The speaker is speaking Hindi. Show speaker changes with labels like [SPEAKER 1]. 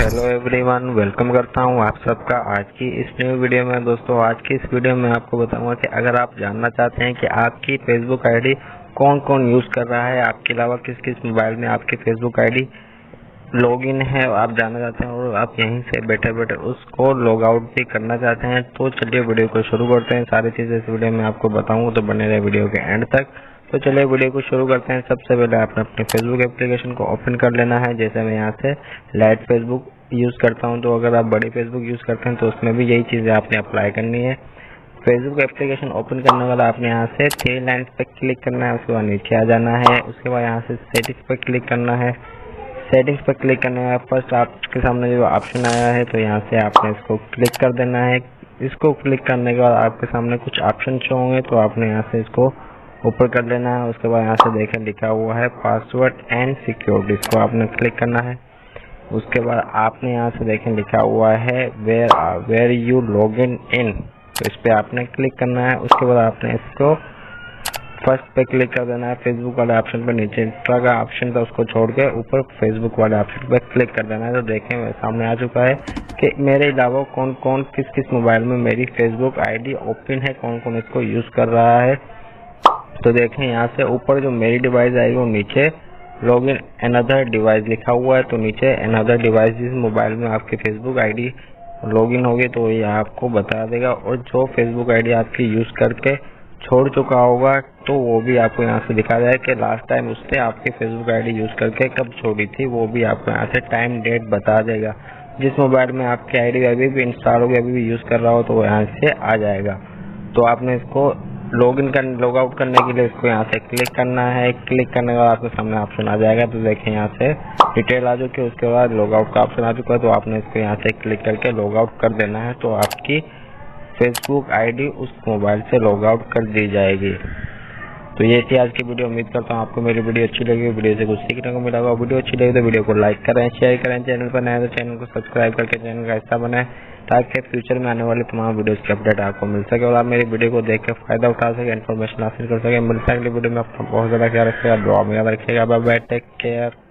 [SPEAKER 1] हेलो एवरीवन, वेलकम करता हूं आप सबका आज की इस न्यू वीडियो में। दोस्तों, आज की इस वीडियो में आपको बताऊंगा कि अगर आप जानना चाहते हैं कि आपकी फेसबुक आईडी कौन कौन यूज़ कर रहा है, आपके अलावा किस किस मोबाइल में आपकी फेसबुक आईडी लॉगिन है, आप जानना चाहते हैं और आप यहीं से बैठे बैठे उसको लॉग आउट भी करना चाहते हैं, तो चलिए वीडियो को शुरू करते हैं। सारी चीज़ें इस वीडियो में आपको बताऊँगा, तो बने रहे वीडियो के एंड तक। तो चलिए वीडियो को शुरू करते हैं। सबसे पहले आपने अपने फेसबुक एप्लीकेशन को ओपन कर लेना है। जैसे मैं यहाँ से लाइट फेसबुक यूज़ करता हूँ, तो अगर आप बड़ी फेसबुक यूज़ करते हैं तो उसमें भी यही चीज़ें आपने अप्लाई करनी है। फेसबुक एप्लीकेशन ओपन करने वाला आपने यहाँ से 3 लाइन्स पर क्लिक करना है, उसके बाद नीचे आ जाना है। उसके बाद यहाँ से सेटिंग्स पर क्लिक करना है। सेटिंग्स पर क्लिक करने के बाद फर्स्ट आपके सामने जो ऑप्शन आया है, तो यहाँ से आपने इसको क्लिक कर देना है। इसको क्लिक करने के बाद आपके सामने कुछ ऑप्शन शो होंगे, तो आपने यहाँ से इसको ऊपर कर लेना है। उसके बाद यहाँ से देखें लिखा हुआ है पासवर्ड एंड सिक्योरिटी, इसको आपने क्लिक करना है। उसके बाद आपने यहाँ से देखें लिखा हुआ है वेयर यू लॉगिन इन, तो इस पर आपने क्लिक करना है। उसके बाद आपने इसको फर्स्ट पे क्लिक कर देना है, फेसबुक वाले ऑप्शन पर। नीचे इंस्टा का ऑप्शन था उसको छोड़ के ऊपर फेसबुक वाले ऑप्शन पर क्लिक कर देना है। तो देखें मेरे सामने आ चुका है कि मेरे अलावा कौन कौन किस किस मोबाइल में मेरी फेसबुक आईडी ओपन है, कौन कौन इसको यूज़ कर रहा है। तो देखें यहाँ से ऊपर जो मेरी डिवाइस आएगी वो नीचे लॉगिन अनदर डिवाइस लिखा हुआ है, तो नीचे अनदर डिवाइस जिस मोबाइल में आपकी फेसबुक आईडी लॉगिन होगी तो ये आपको बता देगा। और जो फेसबुक आईडी आपकी यूज़ करके छोड़ चुका होगा तो वो भी आपको यहाँ से दिखा जाए कि लास्ट टाइम उसने आपकी फेसबुक आईडी यूज़ करके कब छोड़ी थी, वो भी आपको यहाँ से टाइम डेट बता देगा। जिस मोबाइल में आपकी आईडी अभी भी इंस्टॉल होगी, अभी भी यूज़ कर रहा हो, तो वो यहाँ से आ जाएगा। तो आपने इसको लॉग आउट करने के लिए इसको यहाँ से क्लिक करना है। क्लिक करने के बाद आपके सामने ऑप्शन आ जाएगा, तो देखें यहाँ से डिटेल आ चुकी है। उसके बाद लॉग आउट का ऑप्शन आ चुका है, तो आपने इसको यहाँ से क्लिक करके लॉग आउट कर देना है। तो आपकी फेसबुक आईडी उस मोबाइल से लॉग आउट कर दी जाएगी। तो ये थी आज की वीडियो। उम्मीद करता हूँ आपको मेरी वीडियो अच्छी लगी, वीडियो से कुछ सीखने को मिला होगा। वीडियो अच्छी लगी तो वीडियो को लाइक करें, शेयर करें। चैनल पर नए तो चैनल को सब्सक्राइब करके चैनल का हिस्सा बनाएं, ताकि फ्यूचर में आने वाले तमाम वीडियोस की अपडेट आपको मिल सके और आप मेरी वीडियो को देख के फायदा उठा सके, इन्फॉर्मेशन हासिल कर सके। मिलता है अगली वीडियो में। अपना बहुत ज़्यादा ख्याल रखिएगा, दुआ में याद रखिएगा। Bye bye, take care.